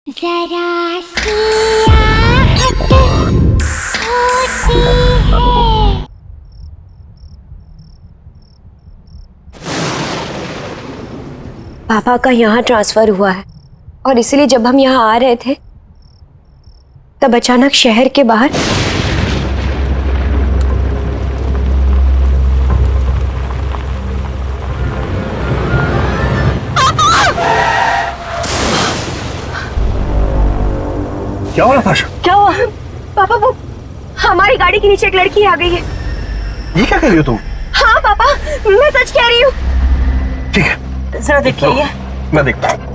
जरा सी आहट होती है। पापा का यहाँ ट्रांसफर हुआ है और इसीलिए जब हम यहाँ आ रहे थे तब अचानक शहर के बाहर क्या हुआ नताशा? क्या हुआ? पापा वो हमारी गाड़ी के नीचे एक लड़की आ गई है। ये क्या कर रही हो तुम? हाँ पापा, मैं सच कह रही हूँ। ठीक है, जरा देखिए ये। मैं देखता हूँ।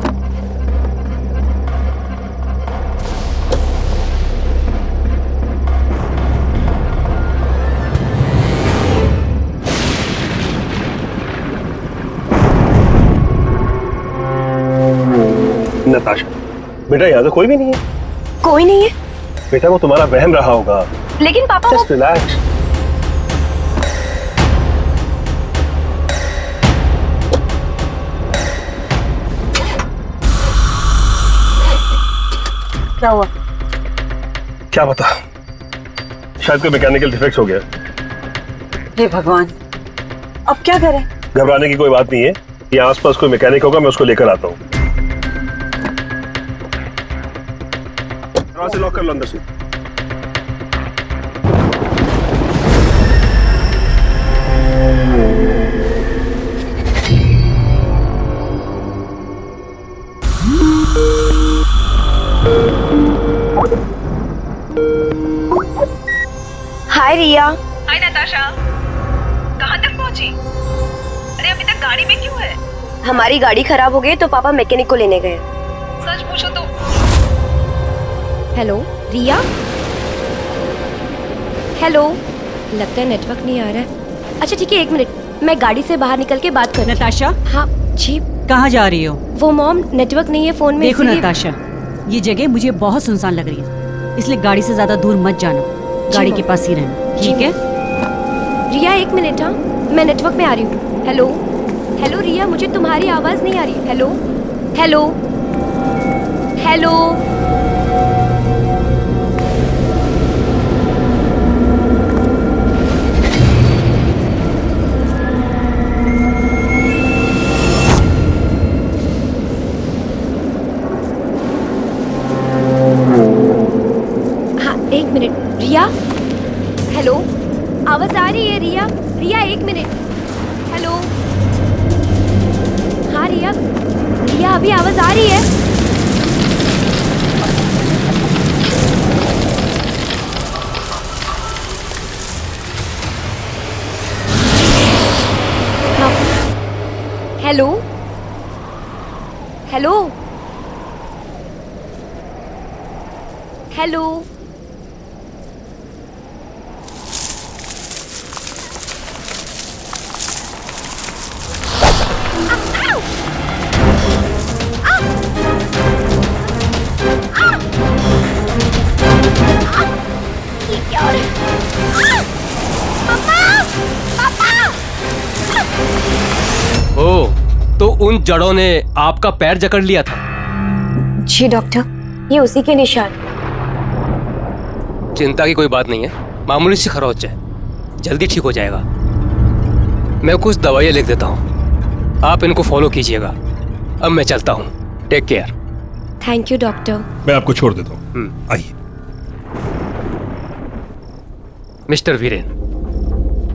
नताशा, बेटा यहाँ तो कोई भी नहीं है। कोई नहीं है? बेटा वो तुम्हारा वहम रहा होगा। लेकिन पापा वो जस्ट रिलैक्स। क्या हुआ? क्या पता, शायद कोई मैकेनिकल डिफेक्ट हो गया। हे भगवान, अब क्या करें? घबराने की कोई बात नहीं है, यहाँ आसपास कोई मैकेनिक होगा, मैं उसको लेकर आता हूँ। दरवाजा लॉक कर लो अंदर से। हाय रिया। हाय नताशा, कहाँ तक पहुँची? अरे अभी तक गाड़ी में क्यों है? हमारी गाड़ी खराब हो गई तो पापा मैकेनिक को लेने गए। सच पूछो तो हेलो रिया। हेलो, लगता है नेटवर्क नहीं आ रहा है। अच्छा ठीक है, 1 मिनट, मैं गाड़ी से बाहर निकल के बात कर। नताशा, हाँ जी। कहाँ जा रही हो? वो मॉम, नेटवर्क नहीं है फोन में। देखो इसीलिए- नताशा, ये जगह मुझे बहुत सुनसान लग रही है, इसलिए गाड़ी से ज्यादा दूर मत जाना, गाड़ी के पास ही रहना, ठीक है? रिया 1 मिनट, हाँ मैं नेटवर्क में आ रही हूँ। हेलो हेलो रिया, मुझे तुम्हारी आवाज नहीं आ रही। Hello hello hello. हाँ 1 मिनट रिया। हेलो, आवाज आ रही है रिया? रिया 1 मिनट। हेलो, हाँ रिया, रिया अभी आवाज आ रही है? हाँ। Hello hello hello. ये क्या हो रहा है? पापा! पापा! ओ, तो उन जड़ों ने आपका पैर जकड़ लिया था? जी डॉक्टर, ये उसी के निशान। चिंता की कोई बात नहीं है, मामूली सी खरोच है, जल्दी ठीक हो जाएगा। मैं कुछ दवाइयाँ लिख देता हूँ, आप इनको फॉलो कीजिएगा। अब मैं चलता हूँ, take care. Thank you doctor. मैं आपको छोड़ देता हूँ, आइए। मिस्टर वीरेन,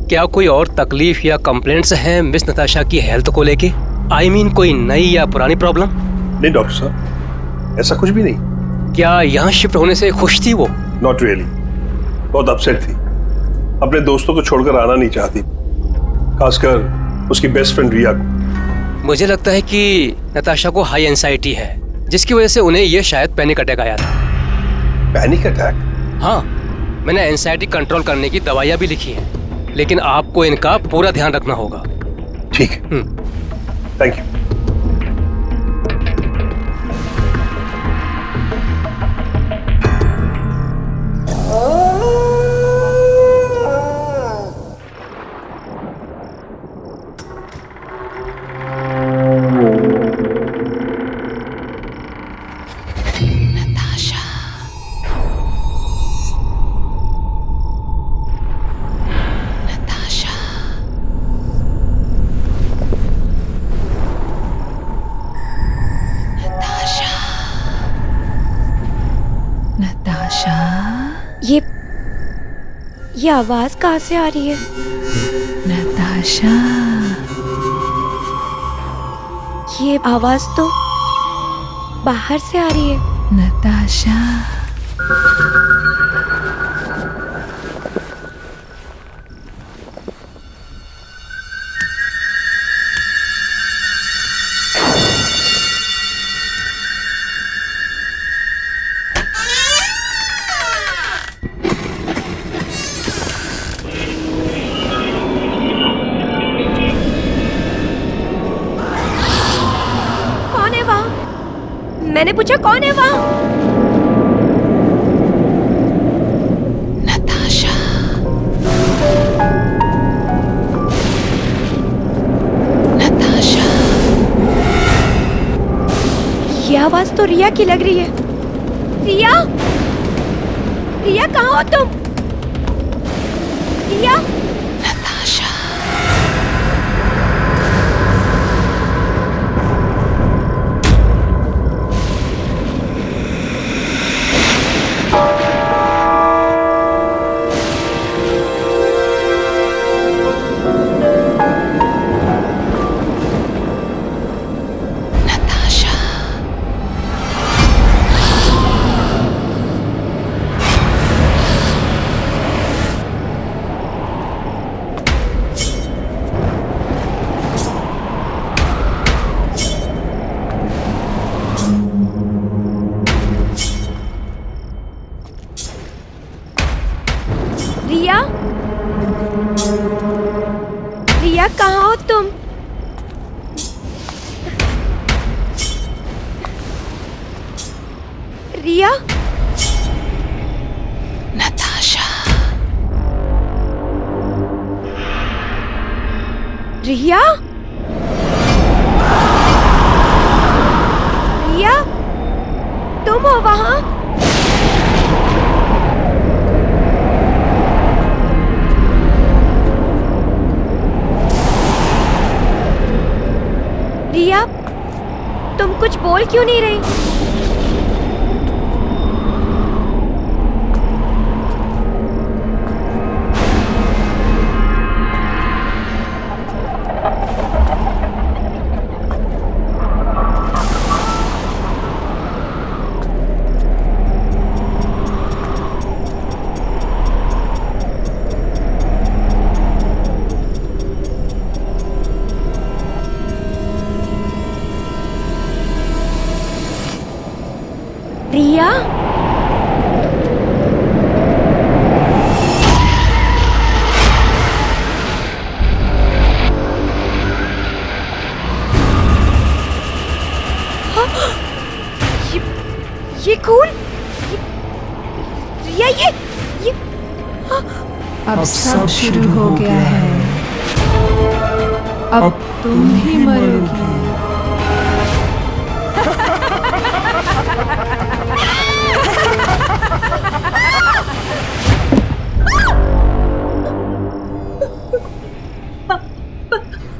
क्या कोई और तकलीफ या कंप्लेंट्स हैं मिस नताशा की हेल्थ को लेके? आई मीन कोई नई या पुरानी प्रॉब्लम? नहीं डॉक्टर साहब, ऐसा कुछ भी नहीं। क्या यहाँ शिफ्ट होने से खुश थी वो? नॉट रियली, बहुत अपसेट थी। अपने दोस्तों को छोड़कर आना नहीं चाहती, खासकर उसकी बेस्ट फ्रेंड रिया को। मुझे लगता है कि नताशा को हाई एंजाइटी है, जिसकी वजह से उन्हें ये शायद पैनिक अटैक आया था। Panic attack? हाँ, मैंने एंजाइटी कंट्रोल करने की दवाइयाँ भी लिखी हैं, लेकिन आपको इनका पूरा ध्यान रखना होगा। ठीक है, थैंक यू। नताशा, ये आवाज कहाँ से आ रही है? नताशा, ये आवाज तो बाहर से आ रही है। नताशा। कौन है वहाँ? मैंने पूछा कौन है वहाँ? नताशा, नताशा, ये आवाज तो रिया की लग रही है। रिया, रिया कहाँ हो तुम? रिया, नताशा, नताशा, रिया, रिया कहाँ हो तुम? रिया, नताशा, रिया, रिया, तुम हो वहाँ? रिया, तुम कुछ बोल क्यों नहीं रही? रिया, ये खून, रिया, ये अब सब शुरू हो गया है। अब तुम ही मरोगी।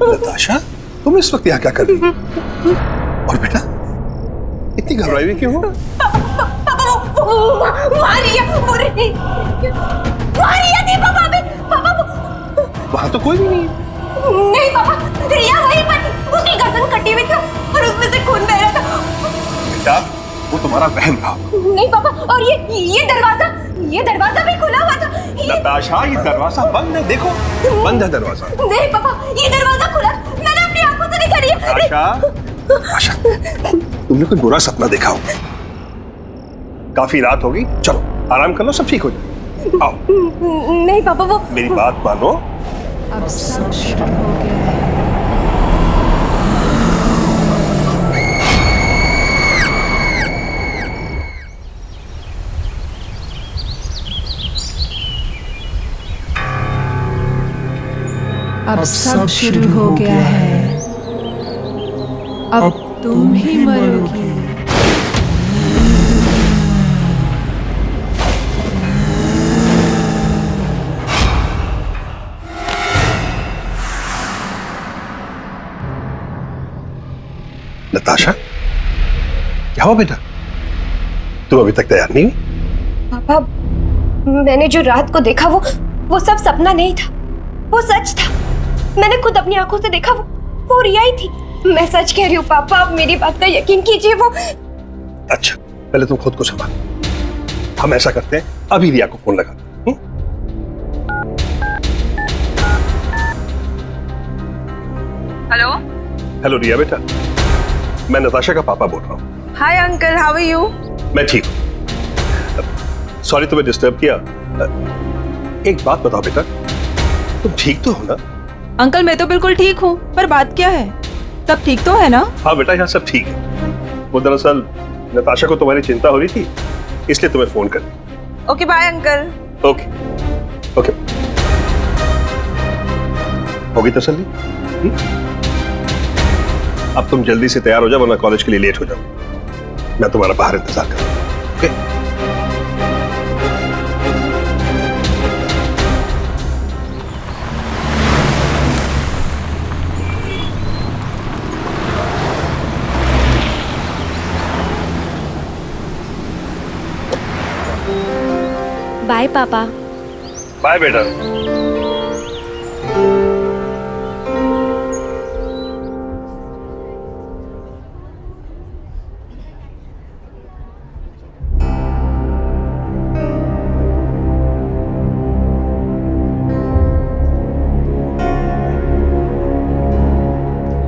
नताशा, तुम इस वक्त यहाँ क्या कर रही हो? और बेटा, इतनी घबराई हुई क्यों हो? वहां तो कोई भी नहीं है। नहीं पापा, रिया वहीं पर थी, उसकी गर्दन कटी हुई थी और उसमें से खून बह रहा था। बेटा, वो तुम्हारा वहम था। नहीं पापा, और ये दरवाजा भी खुला हुआ था। नताशा, ये दरवाजा बंद है, देखो बंद है दरवाजा। नहीं पापा, ये दरवाजा खुला, मैंने अपनी आंखों से देखा। रिया, नताशा, तुमने कोई बुरा सपना देखा हो। काफी रात होगी, चलो आराम कर लो, सब ठीक हो जाए। आओ। नहीं पापा, वो मेरी बात मानो। अब सब शुरू हो गया है। अब सब शुरू हो गया है। अब तुम ही मरोगी। नताशा, क्या हुआ बेटा? तुम अभी तक तैयार नहीं हुई? पापा, मैंने जो रात को देखा वो सब सपना नहीं था, वो सच था। मैंने खुद अपनी आंखों से देखा, वो रिया ही थी। मैं सच कह रही हूँ पापा, आप मेरी बात का यकीन कीजिए। वो अच्छा, पहले तुम खुद को संभाल। हम ऐसा करते हैं, अभी रिया को फोन लगाते हैं। हेलो। हेलो रिया बेटा, मैं नताशा का पापा बोल रहा हूँ। Hi uncle, how are you? मैं ठीक हूँ। सॉरी तुम्हें डिस्टर्ब किया। एक बात बताओ बेटा, तुम ठीक तो हो ना? अंकल मैं तो बिल्कुल ठीक हूँ, पर बात क्या है? सब ठीक तो है ना? हाँ बेटा, यहाँ सब ठीक है। वो दरअसल नताशा को तुम्हारी चिंता हो रही थी, इसलिए तुम्हें फोन कर। Okay bye uncle. Okay okay, होगी तसल्ली? अब तुम जल्दी से तैयार हो जाओ, वरना कॉलेज के लिए लेट हो जाओ। मैं तुम्हारा बाहर इंतजार कर रहा हूं। ओके? बाय पापा। बाय बेटा।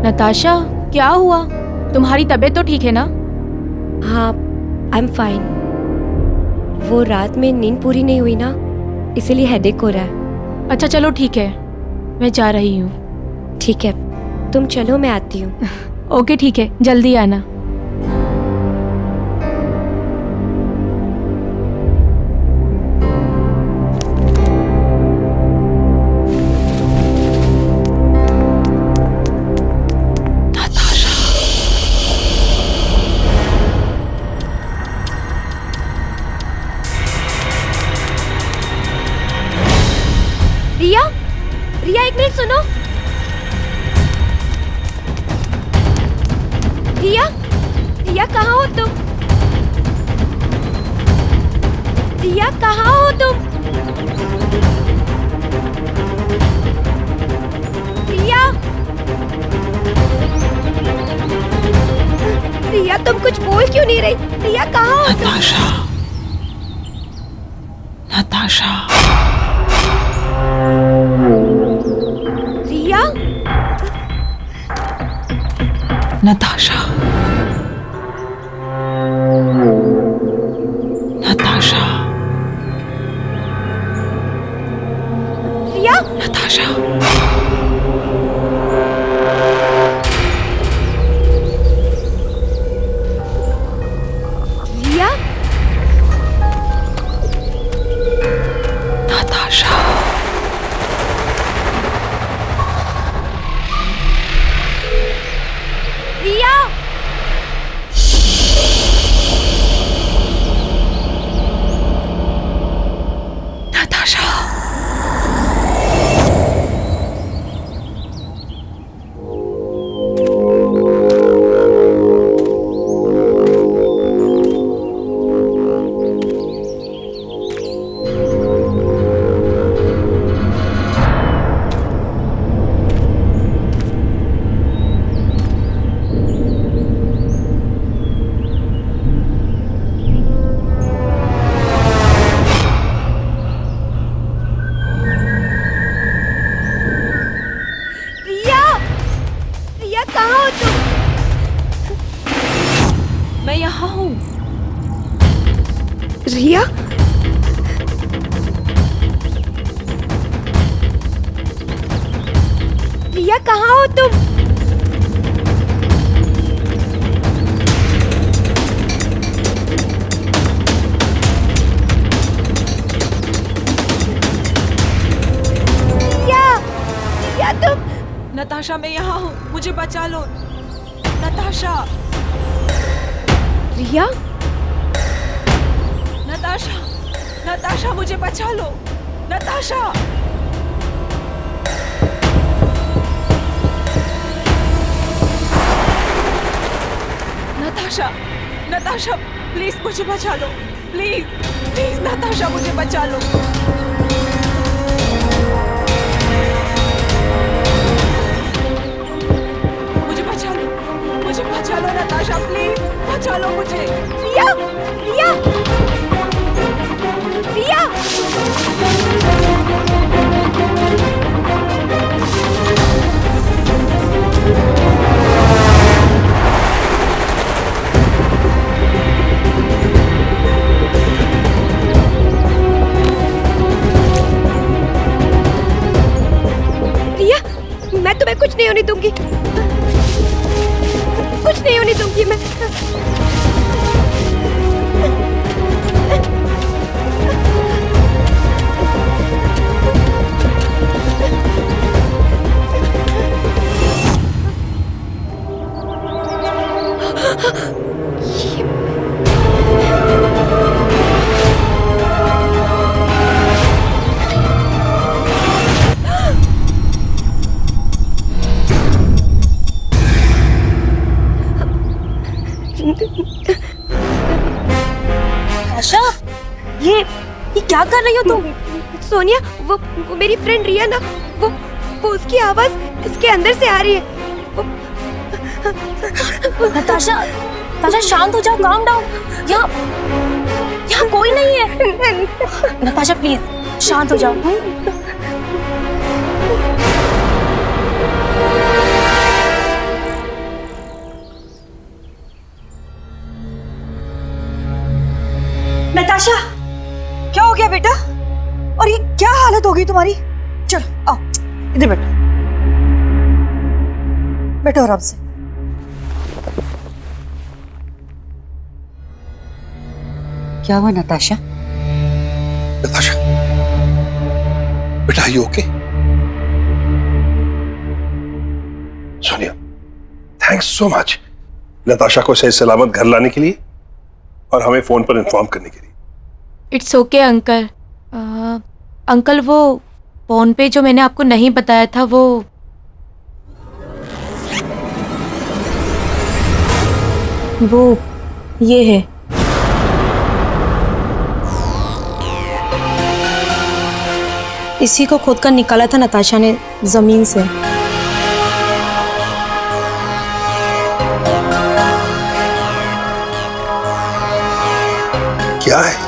नताशा, क्या हुआ? तुम्हारी तबीयत तो ठीक है ना? हाँ, आई एम फाइन। वो रात में नींद पूरी नहीं हुई ना, इसीलिए हेडेक हो रहा है। अच्छा चलो ठीक है, मैं जा रही हूँ। ठीक है, तुम चलो, मैं आती हूँ। ओके ठीक है, जल्दी आना। रिया, रिया एक मिनट सुनो। रिया, रिया कहाँ हो तुम? रिया कहाँ हो तुम? रिया, रिया तुम कुछ बोल क्यों नहीं रही? रिया कहाँ हो तुम? नताशा, नताशा। रिया, नताशा, नताशा, रिया, नताशा। रिया, नताशा। रिया। नताशा। रिया, रिया कहाँ हो तुम? मैं यहाँ हूँ। रिया, रिया कहाँ हो तुम? रिया, रिया तुम? नताशा मैं यहाँ हूँ, मुझे बचा लो। नताशा, रिया, नताशा, नताशा मुझे बचा लो। नताशा। नताशा, नताशा प्लीज मुझे बचा लो, प्लीज प्लीज नताशा मुझे बचा लो। मुझे बचा लो नताशा, प्लीज बचा लो मुझे। रिया, रिया, रिया। रिया, मैं तुम्हें कुछ नहीं होने दूंगी, कुछ नहीं होने दूंगी मैं। आशा, ये क्या कर रही हो तुम? सोनिया, वो मेरी फ्रेंड रिया ना, वो उसकी आवाज इसके अंदर से आ रही है। नताशा, नताशा शांत हो जाओ, काम डाउन। यहाँ कोई नहीं है। नताशा प्लीज शांत हो जाओ। नताशा, क्या हो गया बेटा? और ये क्या हालत हो गई तुम्हारी? चलो आओ, इधर बैठो, बैठो आराम से। क्या हुआ नताशा? नताशा, बेटा, you okay? Sonia, thanks so much Natasha को सही सलामत घर लाने के लिए और हमें फोन पर इन्फॉर्म करने के लिए। It's okay uncle. अंकल, वो फोन पे जो मैंने आपको नहीं बताया था, वो ये है। इसी को खोद कर निकाला था नताशा ने जमीन से। क्या है?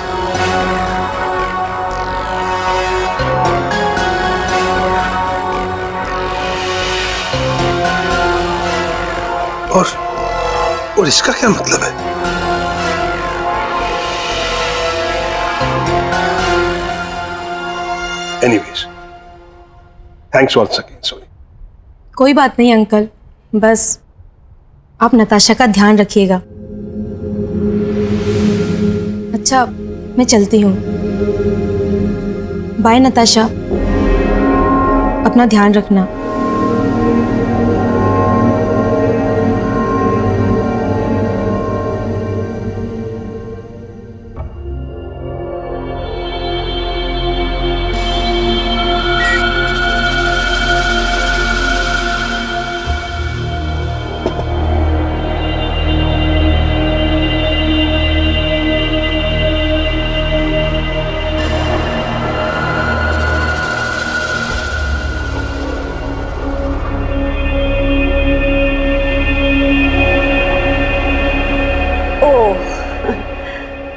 और इसका क्या मतलब है? Anyways, thanks once again Soni. कोई बात नहीं अंकल, बस आप नताशा का ध्यान रखिएगा। अच्छा, मैं चलती हूँ। बाय नताशा, अपना ध्यान रखना।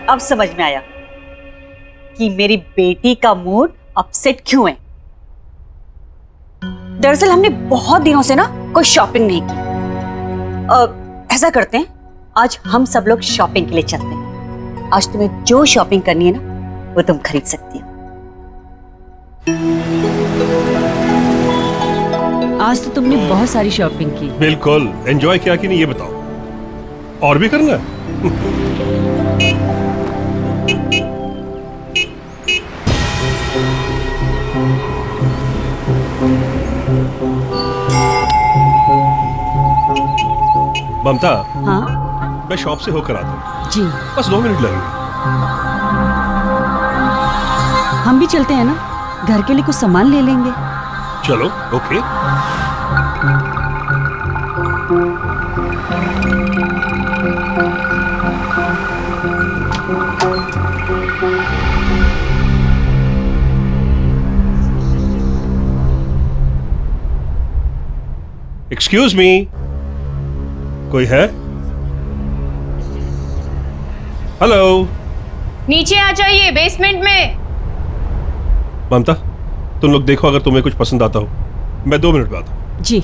अब समझ में आया कि मेरी बेटी का मूड अपसेट क्यों है। दरअसल हमने बहुत दिनों से ना कोई शॉपिंग नहीं की। ऐसा करते हैं, आज हम सब लोग शॉपिंग के लिए चलते हैं। आज तुम्हें जो शॉपिंग करनी है ना, वो तुम खरीद सकती हो। आज तो तुमने बहुत सारी शॉपिंग की। बिल्कुल। एंजॉय किया कि नहीं ये बताओ, और भी करना है? ममता, हाँ मैं शॉप से होकर आता हूँ। जी, बस 2 मिनट लगेंगे। हम भी चलते हैं ना, घर के लिए कुछ सामान ले लेंगे। चलो, ओके। एक्सक्यूज मी, कोई है? हेलो। नीचे आ जाइए, बेसमेंट में। ममता, तुम लोग देखो, अगर तुम्हें कुछ पसंद आता हो मैं 2 मिनट में आता हूं। जी।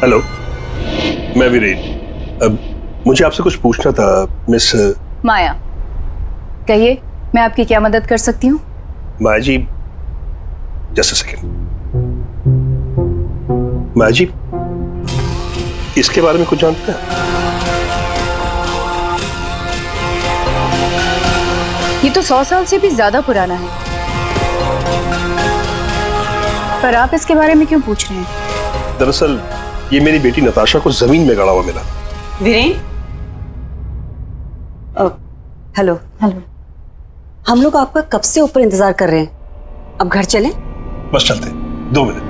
हेलो, मैं वीरेन। अब मुझे आपसे कुछ पूछना था मिस माया। कहिए, मैं आपकी क्या मदद कर सकती हूँ? माया जी, जस्ट अ सेकंड। माया जी, इसके बारे में कुछ जानते हैं? ये तो 100 साल से भी ज्यादा पुराना है, पर आप इसके बारे में क्यों पूछ रहे हैं? दरअसल ये मेरी बेटी नताशा को जमीन में गड़ा हुआ मिला। वीरेन, हेलो। हेलो। हम लोग आपका कब से ऊपर इंतजार कर रहे हैं, अब घर चलें? बस चलते हैं, 2 मिनट।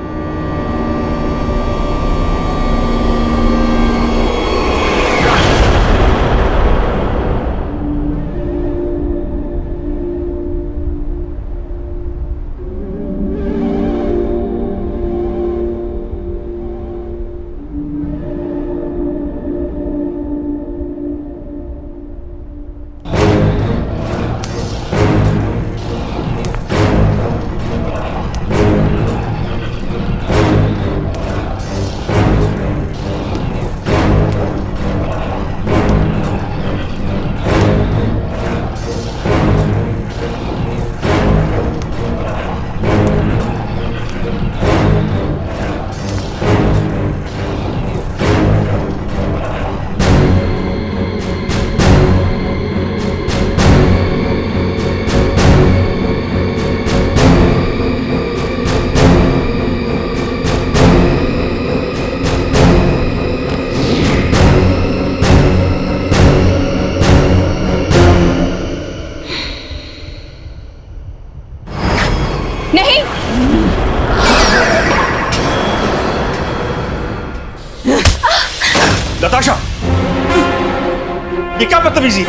नहीं, नताशा, ये क्या बदतमीजी?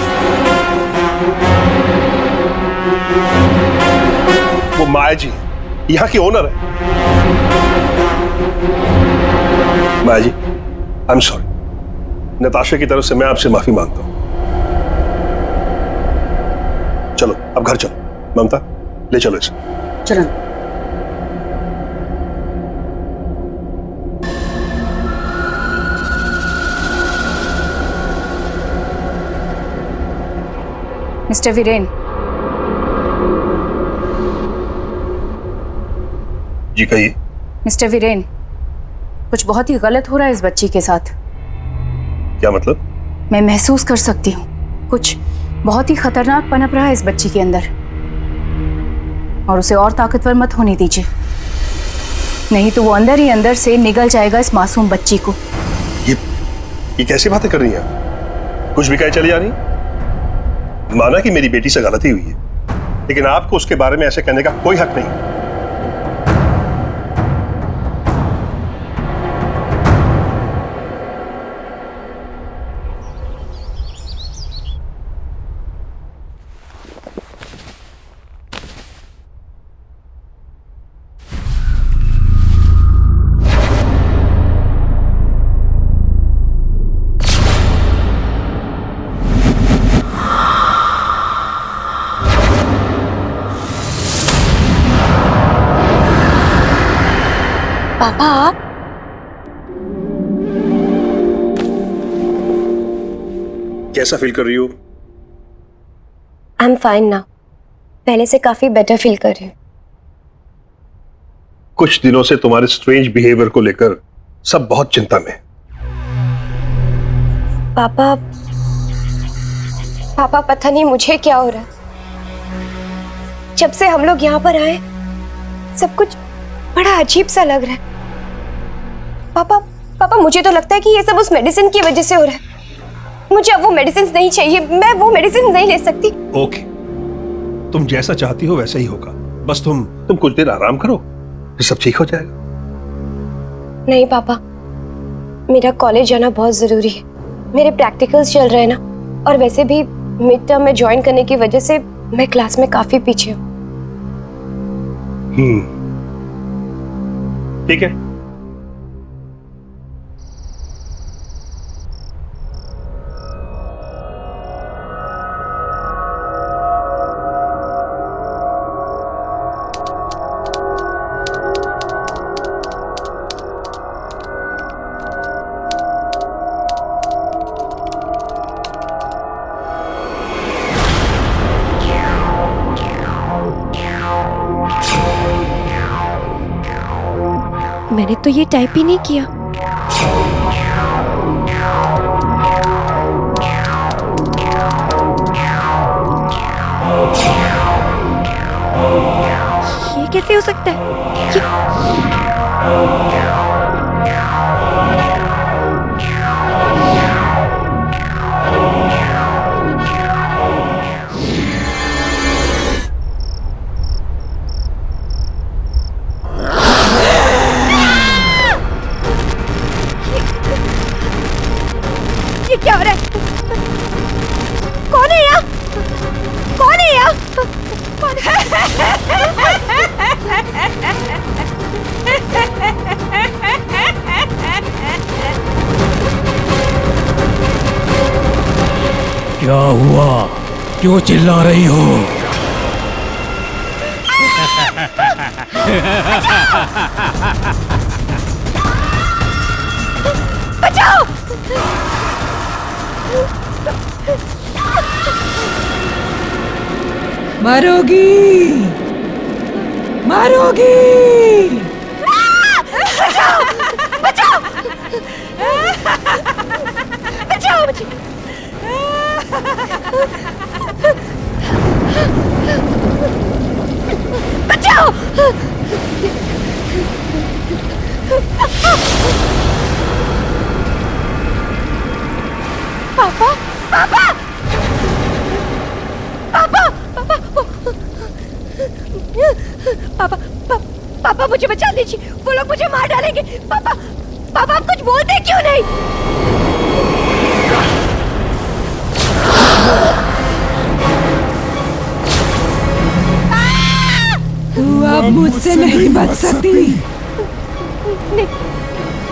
वो माया जी यहाँ की ओनर है। माया जी, आई एम सॉरी। नताशा की तरफ से मैं आपसे माफी मांगता हूं। चलो अब घर चलो। ममता, ले चलो इसे। चलो। मिस्टर वीरेन, जी कहिए। मिस्टर वीरेन, कुछ बहुत ही गलत हो रहा है इस बच्ची के साथ। क्या मतलब? मैं महसूस कर सकती हूँ, कुछ बहुत ही खतरनाक पनप रहा है इस बच्ची के अंदर, और उसे और ताकतवर मत होने दीजिए, नहीं तो वो अंदर ही अंदर से निगल जाएगा इस मासूम बच्ची को। ये कैसी बातें कर रही हैं? कुछ भी कहे चली जा रही? माना कि मेरी बेटी से गलती हुई है, लेकिन आपको उसके बारे में ऐसे कहने का कोई हक नहीं। पापा, आप कैसा फील कर रही हो? आई एम फाइन नाउ, पहले से काफी बेटर फील कर रही हूँ। कुछ दिनों से तुम्हारे स्ट्रेंज बिहेवियर को लेकर सब बहुत चिंता में हैं। पापा पता नहीं मुझे क्या हो रहा है। जब से हम लोग यहाँ पर आए सब कुछ बड़ा अजीब सा लग रहा है। पापा मुझे तो लगता है कि ये सब उस मेडिसिन की वजह से हो रहा है। मुझे अब वो मेडिसिन नहीं चाहिए, मैं वो मेडिसिन नहीं ले सकती। ओके, तुम जैसा चाहती हो वैसा ही होगा। बस तुम कुछ देर आराम करो, फिर सब ठीक हो जाएगा। नहीं पापा, मेरा कॉलेज जाना बहुत जरूरी है। मेरे प्रैक्टिकल्स चल रहे हैं ना, और वैसे भी मिड टर्म में ज्वाइन करने की वजह से मैं क्लास में काफी पीछे हूँ। ठीक है, मैंने तो ये टाइप ही नहीं किया। ये कैसे हो सकता है? ये क्या हो रहा है? कौन है यहाँ? कौन है यहाँ? कौन क्या हुआ? क्यों चिल्ला रही हो? बचाओ! मारोगी, मारोगी। बचाओ! बचाओ! बचाओ मुझे! बचाओ! पापा! पापा! पापा! पापा! पापा मुझे बचा लीजिए, वो लोग मुझे मार डालेंगे। पापा! पापा आप कुछ बोलते क्यों नहीं? तू अब मुझसे नहीं बच सकती।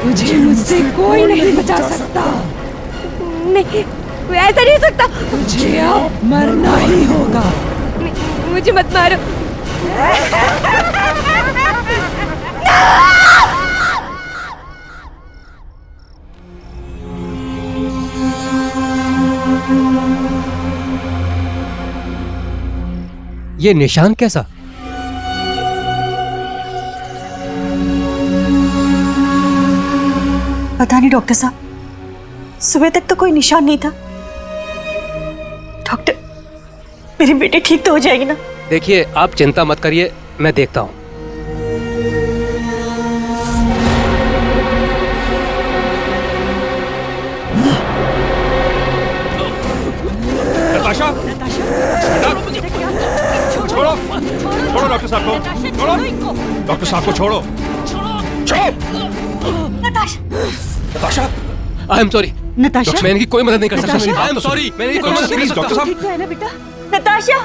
तुझे मुझसे कोई नहीं बचा सकता। नहीं, ऐसा नहीं हो सकता। तुझे अब मरना ही होगा। मुझे मत मारो। ये निशान कैसा? पता नहीं डॉक्टर साहब, सुबह तक तो कोई निशान नहीं था। डॉक्टर, मेरी बेटी ठीक तो हो जाएगी ना? देखिए, आप चिंता मत करिए, मैं देखता हूँ। नताशा! छोड़ो! छोड़ो डॉक्टर साहब को! छोड़ो! डॉक्टर साहब को छोड़ो! Natasha! I am sorry. Natasha, मैं इनकी कोई मदद नहीं कर सकता। आई एम सॉरी, मैं इनकी कोई मदद नहीं कर सकता। डॉक्टर साहब! ठीक तो है ना बेटा? नताशा,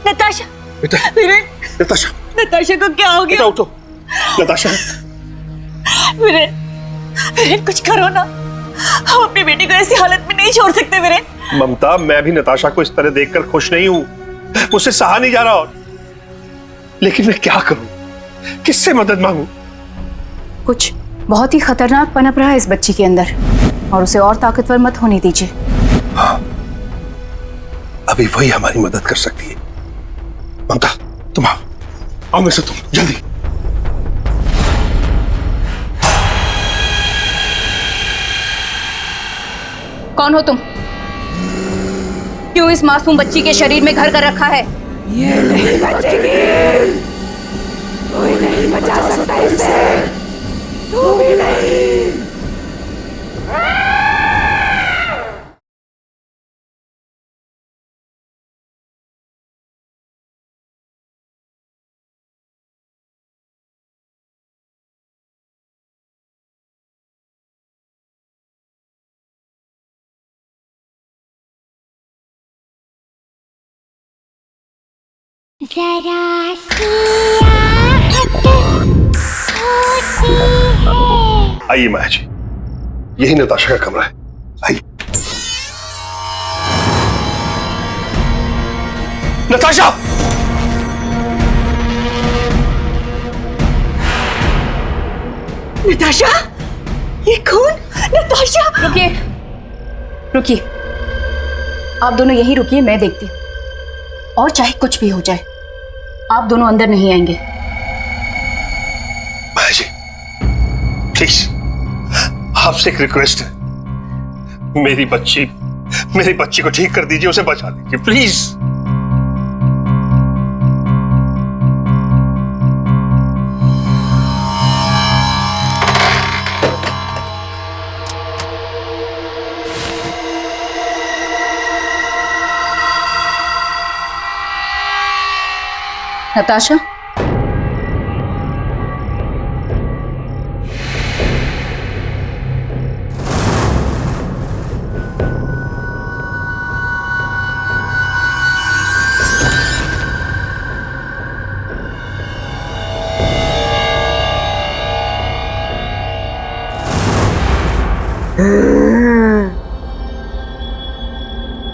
नताशा, बेटा, वीरेन, नताशा! नताशा को क्या हो बेटा गया? उठो! नताशा! वीरेन, वीरेन कुछ करो ना, हम अपनी बेटी को ऐसी हालत में नहीं छोड़ सकते वीरेन। ममता, मैं भी नताशा को इस तरह देखकर खुश नहीं हूं। मुझसे सहा नहीं जा रहा, और लेकिन मैं क्या करूं? किससे मदद मांगूं? कुछ बहुत ही खतरनाक पनप रहा है इस बच्ची के अंदर, और उसे और ताकतवर मत होने दीजिए। हाँ, अभी वही हमारी मदद कर सकती है। ममता, तुम आओ में से, तुम जल्दी। कौन हो तुम? क्यों इस मासूम बच्ची के शरीर में घर कर रखा है? ये नहीं बचेगी, कोई नहीं बचा सकता इसे, तू भी नहीं। जरा सी आहट होती है। आइए माया जी, यही नताशा का कमरा है, आइए। नताशा! नताशा, ये कौन? नताशा! रुकिए, रुकिए, आप दोनों यहीं रुकिए, मैं देखती हूँ। और चाहे कुछ भी हो जाए, आप दोनों अंदर नहीं आएंगे। माया जी, प्लीज, आपसे एक रिक्वेस्ट है, मेरी बच्ची को ठीक कर दीजिए, उसे बचा लीजिए, प्लीज। नताशा,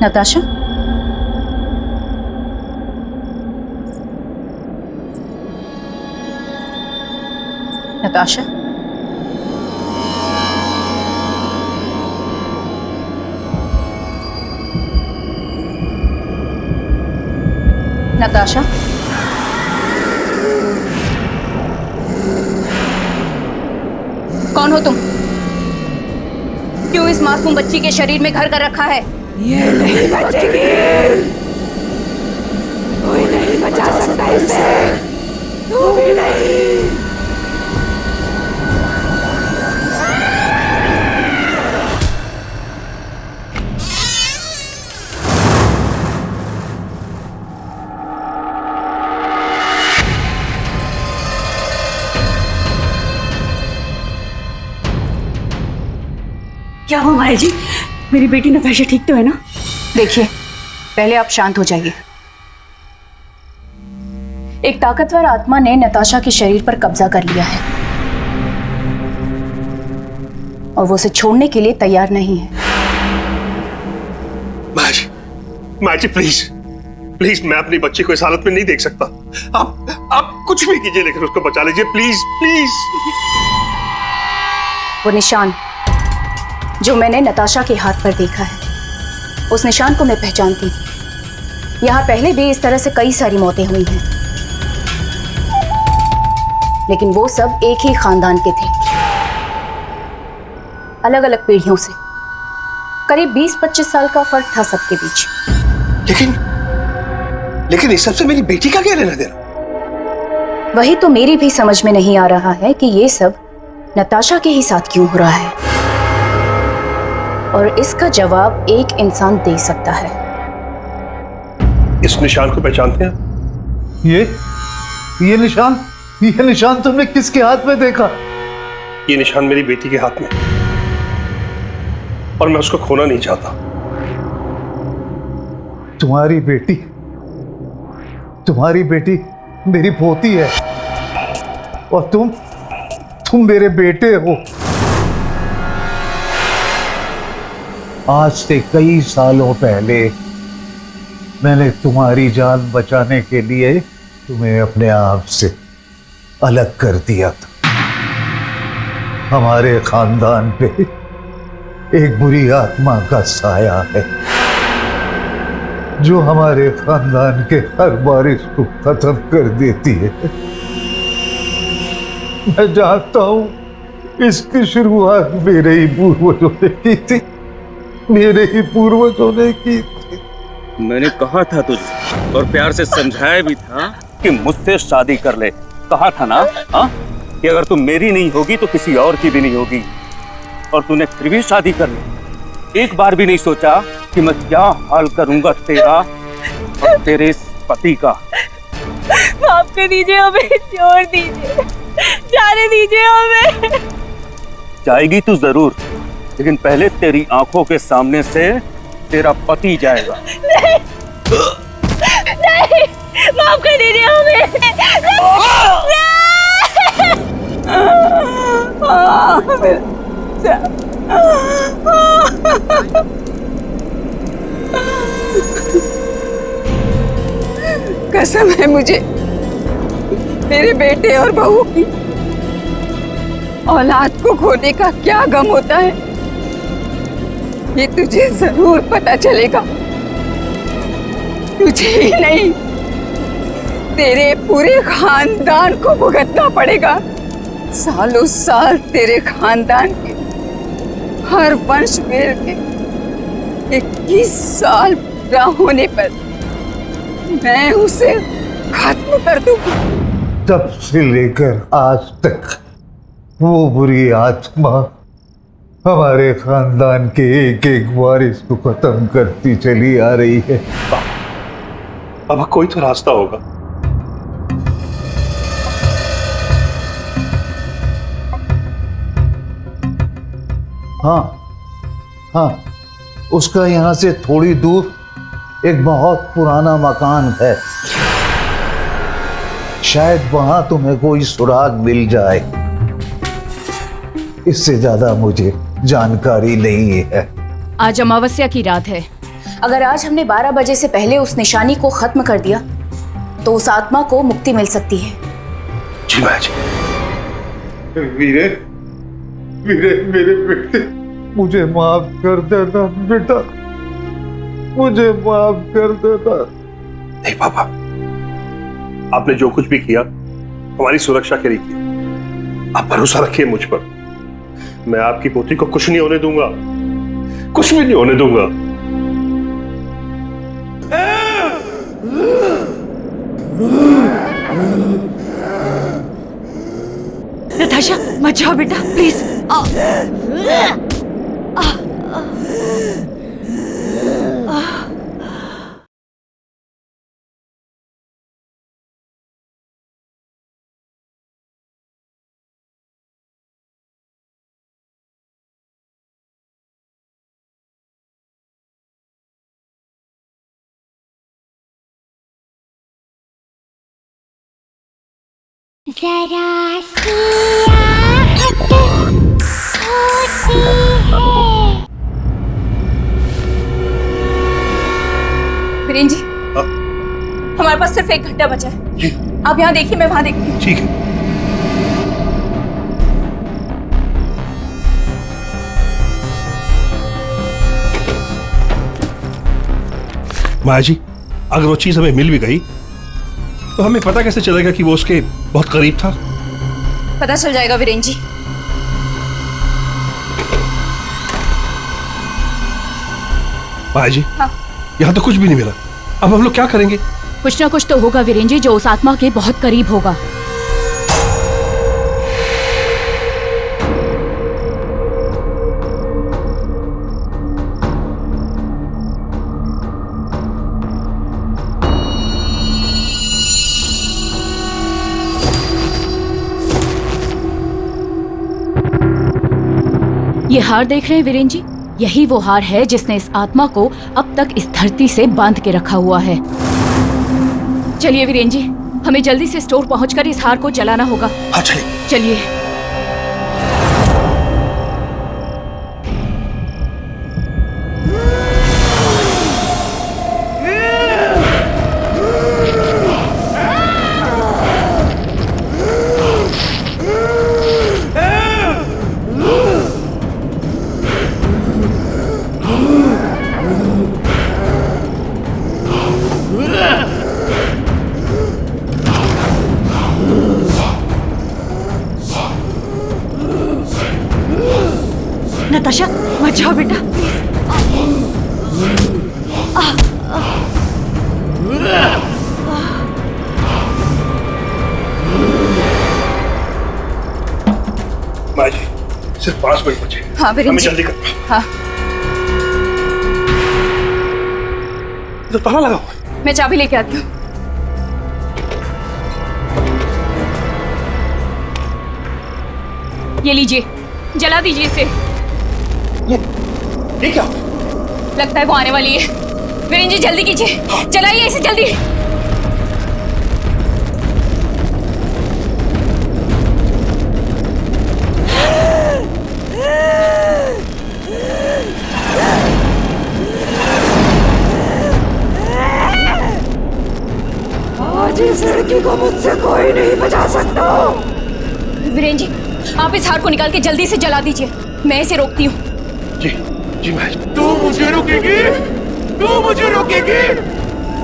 नताशा, नताशा, नताशा, कौन हो तुम? क्यों इस मासूम बच्ची के शरीर में घर कर रखा है? ये नहीं बचेगी, कोई नहीं बचा सकता इसे, तू भी नहीं। क्या हुआ माया जी? मेरी बेटी नताशा ठीक तो है ना? देखिए, पहले आप शांत हो जाइए। एक ताकतवर आत्मा ने नताशा के शरीर पर कब्जा कर लिया है और वो उसे छोड़ने के लिए तैयार नहीं है। माया जी प्लीज, प्लीज, मैं अपनी बच्ची को इस हालत में नहीं देख सकता। आप कुछ भी कीजिए, लेकिन उसको बचा लीजिए, प्लीज प्लीज। वो निशान जो मैंने नताशा के हाथ पर देखा है, उस निशान को मैं पहचानती हूँ। यहाँ पहले भी इस तरह से कई सारी मौतें हुई हैं, लेकिन वो सब एक ही खानदान के थे, अलग अलग पीढ़ियों से। करीब 20-25 साल का फर्क था सबके बीच। लेकिन इस सब से मेरी बेटी का क्या लेना देना? वही तो मेरी भी समझ में नहीं आ रहा है कि ये सब नताशा के ही साथ क्यों हो रहा है, और इसका जवाब एक इंसान दे सकता है। इस निशान को पहचानते हैं? ये निशान तुमने किसके हाथ में देखा? ये निशान मेरी बेटी के हाथ में, और मैं उसको खोना नहीं चाहता। तुम्हारी बेटी मेरी पोती है, और तुम मेरे बेटे हो। आज से कई सालों पहले मैंने तुम्हारी जान बचाने के लिए तुम्हें अपने आप से अलग कर दिया था। हमारे खानदान पे एक बुरी आत्मा का साया है जो हमारे खानदान के हर बारिश को खत्म कर देती है। मैं जानता हूं इसकी शुरुआत मेरे ही पूर्वजों ने की थी, मैंने कहा था तुझे और प्यार से समझाया भी था कि मुझसे शादी कर ले। कहा था ना हाँ कि अगर तू मेरी नहीं होगी तो किसी और की भी नहीं होगी, और तूने फिर भी शादी कर ली। एक बार भी नहीं सोचा कि मैं क्या हाल करूंगा तेरा और तेरे इस पति का। माफ कर दीजिए हमें, छोड़ दीजिए, जाने दीजिए हमें। जाएगी तू जरूर, लेकिन पहले तेरी आंखों के सामने से तेरा पति जाएगा। नहीं, नहीं, माफ कर दीजिए हमें। कसम है मुझे मेरे बेटे और बहू की। औलाद को खोने का क्या गम होता है ये तुझे जरूर पता चलेगा। तुझे ही नहीं, तेरे पूरे खानदान को भुगतना पड़ेगा। सालों साल तेरे खानदान के हर वंश वेल के 21 साल पूरा होने पर मैं उसे खत्म कर दूंगी। तब से लेकर आज तक वो बुरी आत्मा हमारे खानदान के एक एक वारिस को खत्म करती चली आ रही है। अब कोई तो रास्ता होगा। हाँ, उसका यहाँ से थोड़ी दूर एक बहुत पुराना मकान है। शायद वहां तुम्हें कोई सुराग मिल जाए। इससे ज्यादा मुझे जानकारी नहीं है। आज अमावस्या की रात है। अगर आज हमने 12 बजे से पहले उस निशानी को खत्म कर दिया तो उस आत्मा को मुक्ति मिल सकती है। जी माँ जी। वीरे, वीरे मेरे बेटे, मुझे माफ कर देना बेटा, मुझे माफ कर देना। नहीं पापा, आपने जो कुछ भी किया हमारी सुरक्षा के लिए किया। आप भरोसा रखिए मुझ पर। मैं आपकी पोती को कुछ नहीं होने दूंगा, कुछ भी नहीं होने दूंगा। नताशा मत जाओ बेटा, प्लीज। जरा सी आहट होती है। वीरेन जी, हमारे पास सिर्फ 1 घंटा बचा है। आप यहाँ देखिए, मैं वहां देखती हूँ। ठीक है। माया जी, अगर वो चीज हमें मिल भी गई तो हमें पता कैसे चलेगा कि वो उसके बहुत करीब था? पता चल जाएगा वीरेन जी। माया जी, हाँ। यहाँ तो कुछ भी नहीं मिला। अब हम लोग क्या करेंगे? कुछ ना कुछ तो होगा वीरेन जी, जो उस आत्मा के बहुत करीब होगा। ये हार देख रहे हैं वीरेन जी, यही वो हार है जिसने इस आत्मा को अब तक इस धरती से बांध के रखा हुआ है। चलिए वीरेन जी, हमें जल्दी से स्टोर पहुंचकर इस हार को जलाना होगा। हाँ चलिए। चलिए। नताशा मत जाओ बेटा, प्लीज। सिर्फ 5 मिनट बचे। हाँ वीरेंद्र हमें जी। जल्दी करना। हाँ तो ताला लगा हुआ है। मैं चाबी लेके आती हूँ। ये लीजिए, जला दीजिए इसे। ये क्या? लगता है वो आने वाली है। वीरेंद्र जी जल्दी कीजिए, जलाइए इसे जल्दी। आज इस लड़की को मुझसे कोई नहीं बचा सकता। वीरेंद्र जी, आप इस हार को निकाल के जल्दी से जला दीजिए, मैं इसे रोकती हूँ। जी जी मैं। तू मुझे रोकेगी? तू मुझे रोकेगी?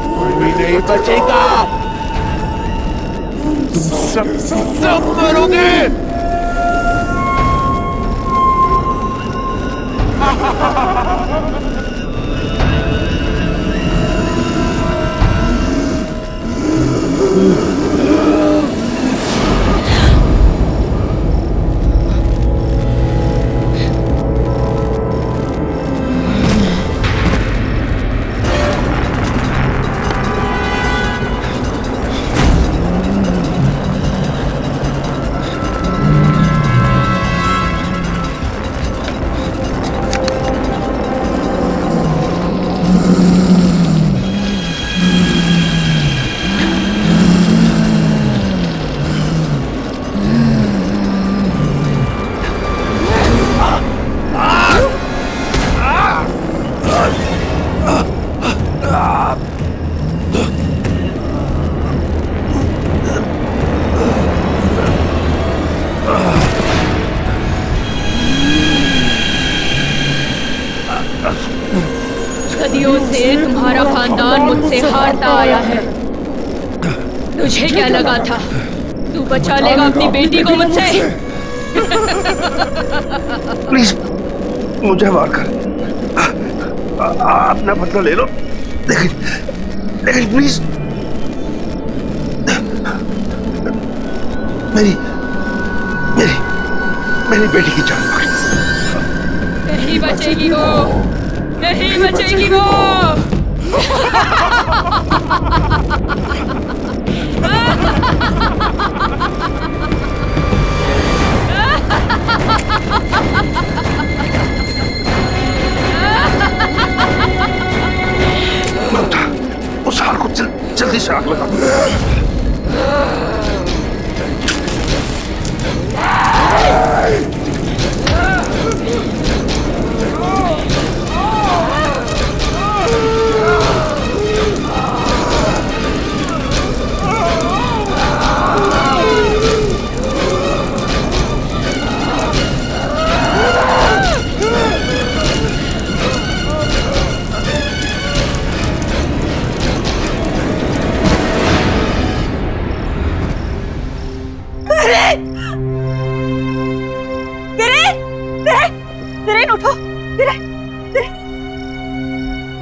कोई भी नहीं बचेगा। तुम सब करोगे। सदियों से तुम्हारा खानदान मुझसे हारता आया है। तुझे क्या लगा था तू बचा लेगा अपनी बेटी को मुझसे? प्लीज मुझे मार कर अपना बदला ले लो। लेकिन प्लीज मेरी मेरी मेरी बेटी की जान मार। नहीं बचेगी वो, नहीं बचेगी वो। उस हार को जल्दी से आग लगा। वीरेन उठो।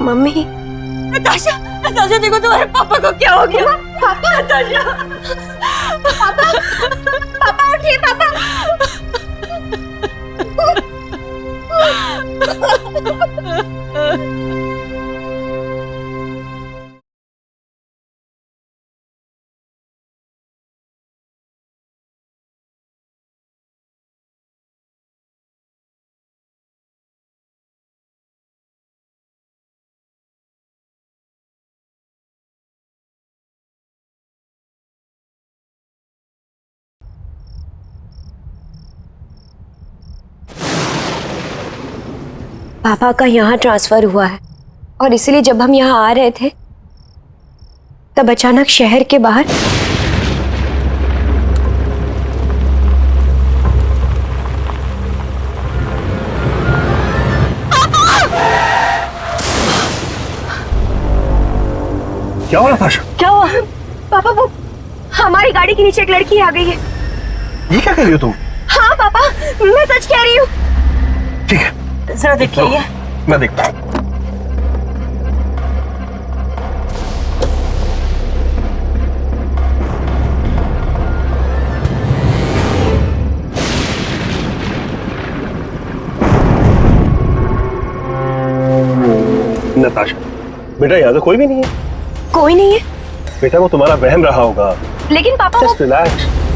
मम्मी। नताशा, नताशा देखो तुम्हारे पापा को क्या हो गया। पापा, नताशा, पापा, पापा उठिए पापा। पापा का यहाँ ट्रांसफर हुआ है और इसलिए जब हम यहाँ आ रहे थे तब अचानक शहर के बाहर क्या हुआ नताशा? क्या हुआ? पापा वो हमारी गाड़ी के नीचे एक लड़की आ गई है। ये क्या कह रही हो तुम? हाँ पापा, मैं सच कह रही हूँ। ठीक है जरा देखिए ये। मैं देखता हूँ। नताशा, बेटा यहाँ तो कोई भी नहीं है। कोई नहीं है? बेटा वो तुम्हारा वहम रहा होगा। लेकिन पापा जस्ट रिलैक्स।